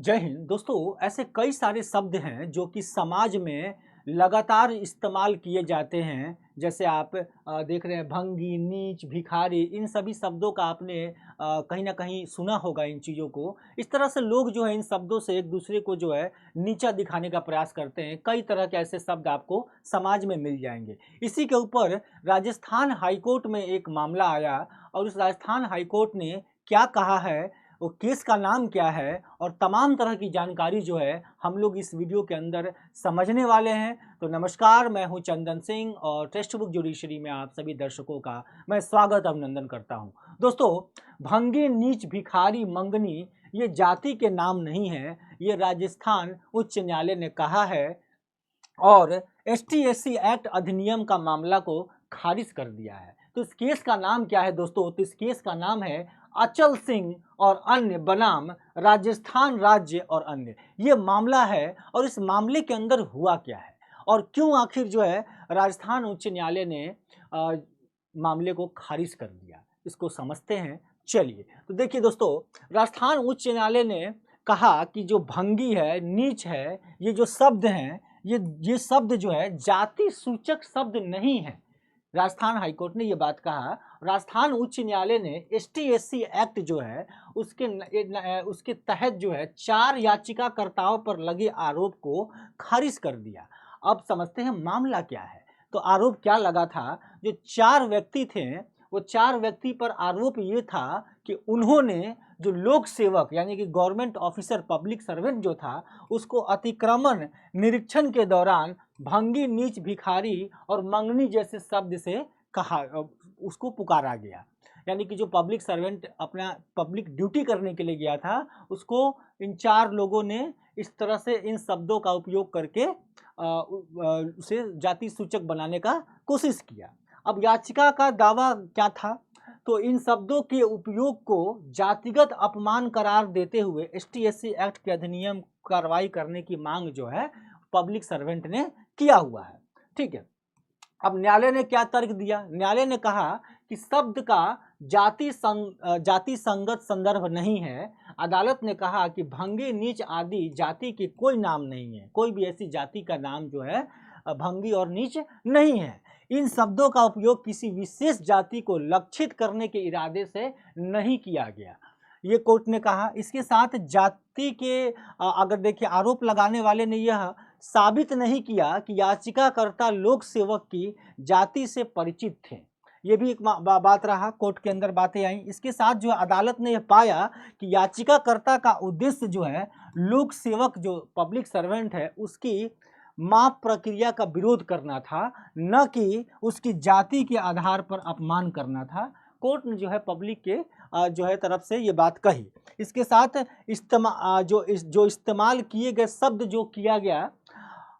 जय हिंद दोस्तों। ऐसे कई सारे शब्द हैं जो कि समाज में लगातार इस्तेमाल किए जाते हैं। जैसे आप देख रहे हैं भंगी, नीच, भिखारी, इन सभी शब्दों का आपने कहीं ना कहीं सुना होगा इन चीज़ों को। इस तरह से लोग जो है इन शब्दों से एक दूसरे को जो है नीचा दिखाने का प्रयास करते हैं। कई तरह के ऐसे शब्द आपको समाज में मिल जाएंगे। इसी के ऊपर राजस्थान हाईकोर्ट में एक मामला आया और उस राजस्थान हाईकोर्ट ने क्या कहा है, वो केस का नाम क्या है और तमाम तरह की जानकारी जो है हम लोग इस वीडियो के अंदर समझने वाले हैं। तो नमस्कार, मैं हूं चंदन सिंह और टेक्स्ट बुक जुडिशरी में आप सभी दर्शकों का मैं स्वागत अभिनंदन करता हूं। दोस्तों, भंगी, नीच, भिखारी, मंगनी ये जाति के नाम नहीं है, ये राजस्थान उच्च न्यायालय ने कहा है और एसटी/एससी एक्ट अधिनियम का मामला को खारिज कर दिया है। तो इस केस का नाम क्या है दोस्तों? तो इस केस का नाम है अचल सिंह और अन्य बनाम राजस्थान राज्य और अन्य। ये मामला है और इस मामले के अंदर हुआ क्या है और क्यों आखिर जो है राजस्थान उच्च न्यायालय ने अ, मामले को खारिज कर दिया, इसको समझते हैं। चलिए, तो देखिए दोस्तों, राजस्थान उच्च न्यायालय ने कहा कि जो भंगी है, नीच है, ये जो शब्द हैं, ये शब्द जो है जाति सूचक शब्द नहीं है। राजस्थान हाईकोर्ट ने ये बात कहा। राजस्थान उच्च न्यायालय ने एसटी/एससी एक्ट जो है उसके तहत जो है 4 याचिकाकर्ताओं पर लगे आरोप को खारिज कर दिया। अब समझते हैं मामला क्या है। तो आरोप क्या लगा था? जो 4 व्यक्ति थे, वो 4 व्यक्ति पर आरोप ये था कि उन्होंने जो लोक सेवक यानी कि गवर्नमेंट ऑफिसर, पब्लिक सर्वेंट जो था, उसको अतिक्रमण निरीक्षण के दौरान भंगी, नीच, भिखारी और मंगनी जैसे शब्द से कहा, उसको पुकारा गया। यानी कि जो पब्लिक सर्वेंट अपना पब्लिक ड्यूटी करने के लिए गया था, उसको इन 4 लोगों ने इस तरह से इन शब्दों का उपयोग करके उसे जाति सूचक बनाने का कोशिश किया। अब याचिका का दावा क्या था? तो इन शब्दों के उपयोग को जातिगत अपमान करार देते हुए एसटी/एससी एक्ट के अधिनियम कार्रवाई करने की मांग जो है पब्लिक सर्वेंट ने किया हुआ है। ठीक है। अब न्यायालय ने क्या तर्क दिया? न्यायालय ने कहा कि शब्द का जाति संगत संदर्भ नहीं है। अदालत ने कहा कि भंगी, नीच आदि जाति की कोई नाम नहीं है, कोई भी ऐसी जाति का नाम जो है भंगी और नीच नहीं है। इन शब्दों का उपयोग किसी विशेष जाति को लक्षित करने के इरादे से नहीं किया गया, ये कोर्ट ने कहा। इसके साथ जाति के अगर देखिए, आरोप लगाने वाले ने यह साबित नहीं किया कि याचिकाकर्ता लोक सेवक की जाति से परिचित थे। ये भी एक बात रहा, कोर्ट के अंदर बातें आई। इसके साथ जो अदालत ने यह पाया कि याचिकाकर्ता का उद्देश्य जो है लोक सेवक जो पब्लिक सर्वेंट है उसकी माप प्रक्रिया का विरोध करना था, न कि उसकी जाति के आधार पर अपमान करना था। कोर्ट ने जो है पब्लिक के जो है तरफ से ये बात कही। इसके साथ जो इस्तेमाल किए गए शब्द जो किया गया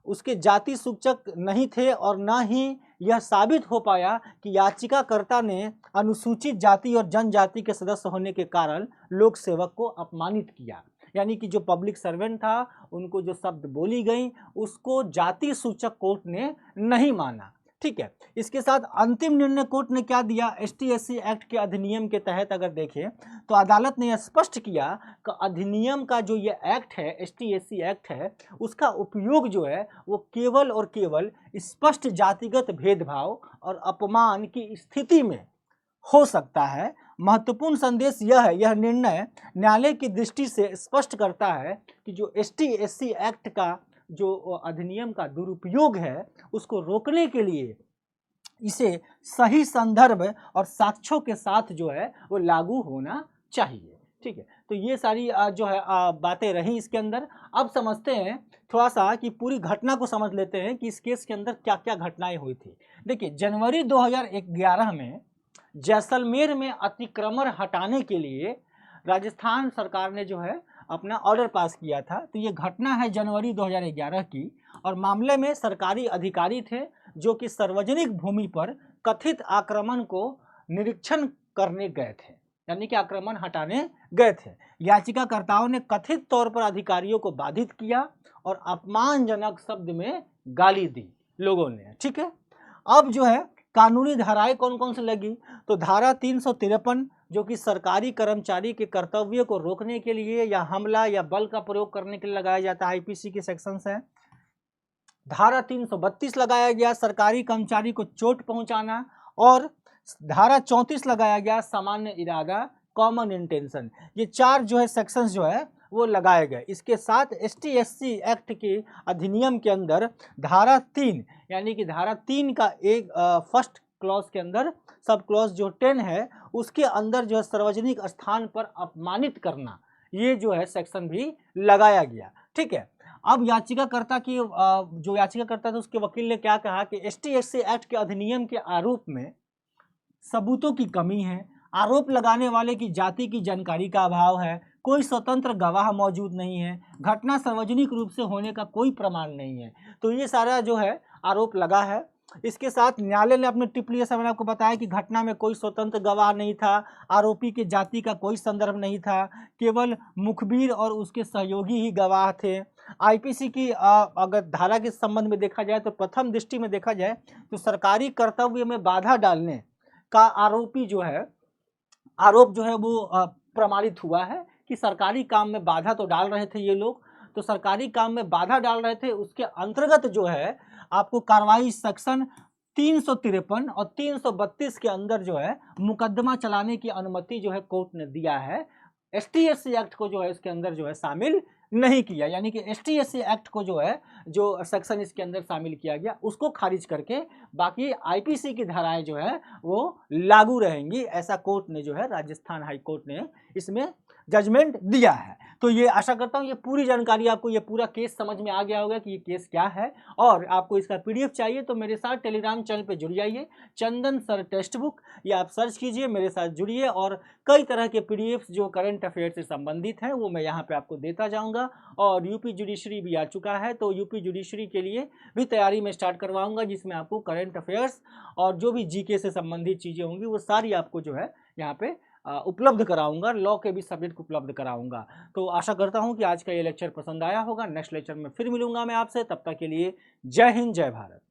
उसके जाति सूचक नहीं थे और न ही यह साबित हो पाया कि याचिकाकर्ता ने अनुसूचित जाति और जनजाति के सदस्य होने के कारण लोक सेवक को अपमानित किया। यानी कि जो पब्लिक सर्वेंट था, उनको जो शब्द बोली गई उसको जाति सूचक कोर्ट ने नहीं माना। ठीक है। इसके साथ अंतिम निर्णय कोर्ट ने क्या दिया? एसटी/एससी एक्ट के अधिनियम के तहत अगर देखें तो अदालत ने यह स्पष्ट किया कि अधिनियम का जो ये एक्ट है, एसटी/एससी एक्ट है, उसका उपयोग जो है वो केवल और केवल स्पष्ट जातिगत भेदभाव और अपमान की स्थिति में हो सकता है। महत्वपूर्ण संदेश यह है, यह निर्णय न्यायालय की दृष्टि से स्पष्ट करता है कि जो एसटी/एससी एक्ट का जो अधिनियम का दुरुपयोग है उसको रोकने के लिए इसे सही संदर्भ और साक्ष्यों के साथ जो है वो लागू होना चाहिए। ठीक है। तो ये सारी जो है बातें रही इसके अंदर। अब समझते हैं थोड़ा सा कि पूरी घटना को समझ लेते हैं कि इस केस के अंदर क्या क्या घटनाएं हुई थी। देखिए, जनवरी 2011 में जैसलमेर में अतिक्रमण हटाने के लिए राजस्थान सरकार ने जो है अपना ऑर्डर पास किया था। तो ये घटना है जनवरी 2011 की और मामले में सरकारी अधिकारी थे जो कि सार्वजनिक भूमि पर कथित आक्रमण को निरीक्षण करने गए थे, यानी कि आक्रमण हटाने गए थे। याचिकाकर्ताओं ने कथित तौर पर अधिकारियों को बाधित किया और अपमानजनक शब्द में गाली दी लोगों ने। ठीक है। अब जो है कानूनी धाराएं कौन कौन सी लगी? तो धारा 353, जो कि सरकारी कर्मचारी के कर्तव्य को रोकने के लिए या हमला या बल का प्रयोग करने के लिए लगाया जाता है, आईपीसी के सेक्शंस हैं। धारा 332 लगाया गया, सरकारी कर्मचारी को चोट पहुंचाना, और धारा 34 लगाया गया, सामान्य इरादा, कॉमन इंटेंशन। ये 4 जो है सेक्शंस जो है वो लगाए गए। इसके साथ ST/SC एक्ट के अधिनियम के अंदर धारा 3 यानी कि धारा 3 का एक फर्स्ट क्लॉज के अंदर सब क्लॉज जो 10 है उसके अंदर जो है सार्वजनिक स्थान पर अपमानित करना, ये जो है सेक्शन भी लगाया गया। ठीक है, अब याचिकाकर्ता की जो याचिकाकर्ता था उसके वकील ने क्या कहा कि ST/SC एक्ट के अधिनियम के आरोप में सबूतों की कमी है, आरोप लगाने वाले की जाति की जानकारी का अभाव है, कोई स्वतंत्र गवाह मौजूद नहीं है, घटना सार्वजनिक रूप से होने का कोई प्रमाण नहीं है। तो ये सारा जो है आरोप लगा है। इसके साथ न्यायालय ने अपने टिप्पणी, जैसा मैंने आपको बताया कि घटना में कोई स्वतंत्र गवाह नहीं था, आरोपी के जाति का कोई संदर्भ नहीं था, केवल मुखबिर और उसके सहयोगी ही गवाह थे। आईपीसी की अगर धारा के संबंध में देखा जाए तो प्रथम दृष्टि में देखा जाए तो सरकारी कर्तव्य में बाधा डालने का आरोपी जो है आरोप जो है वो प्रमाणित हुआ है कि सरकारी काम में बाधा तो डाल रहे थे ये लोग, तो सरकारी काम में बाधा डाल रहे थे, उसके अंतर्गत जो है आपको कार्रवाई सेक्शन 353 और 332 के अंदर जो है मुकदमा चलाने की अनुमति जो है कोर्ट ने दिया है। ST/SC एक्ट को जो है इसके अंदर जो है शामिल नहीं किया, यानी कि ST/SC एक्ट को जो है जो सेक्शन इसके अंदर शामिल किया गया उसको खारिज करके बाकी आईपीसी की धाराएं जो है वो लागू रहेंगी, ऐसा कोर्ट ने जो है राजस्थान हाई कोर्ट ने इसमें जजमेंट दिया है। तो ये आशा करता हूँ ये पूरी जानकारी आपको, ये पूरा केस समझ में आ गया होगा कि ये केस क्या है। और आपको इसका PDF चाहिए तो मेरे साथ टेलीग्राम चैनल पे जुड़ जाइए, चंदन सर टेक्स्ट बुक, या आप सर्च कीजिए, मेरे साथ जुड़िए, और कई तरह के PDFs जो करंट अफेयर से संबंधित हैं वो मैं यहाँ पे आपको देता जाऊँगा। और यूपी जुडिशरी भी आ चुका है, तो यूपी जुडिशरी के लिए भी तैयारी में स्टार्ट करवाऊँगा, जिसमें आपको करंट अफेयर्स और जो भी GK से संबंधित चीज़ें होंगी वो सारी आपको जो है यहाँ पे उपलब्ध कराऊंगा, लॉ के भी सब्जेक्ट उपलब्ध कराऊंगा। तो आशा करता हूं कि आज का ये लेक्चर पसंद आया होगा। नेक्स्ट लेक्चर में फिर मिलूंगा मैं आपसे, तब तक के लिए जय हिंद, जय भारत।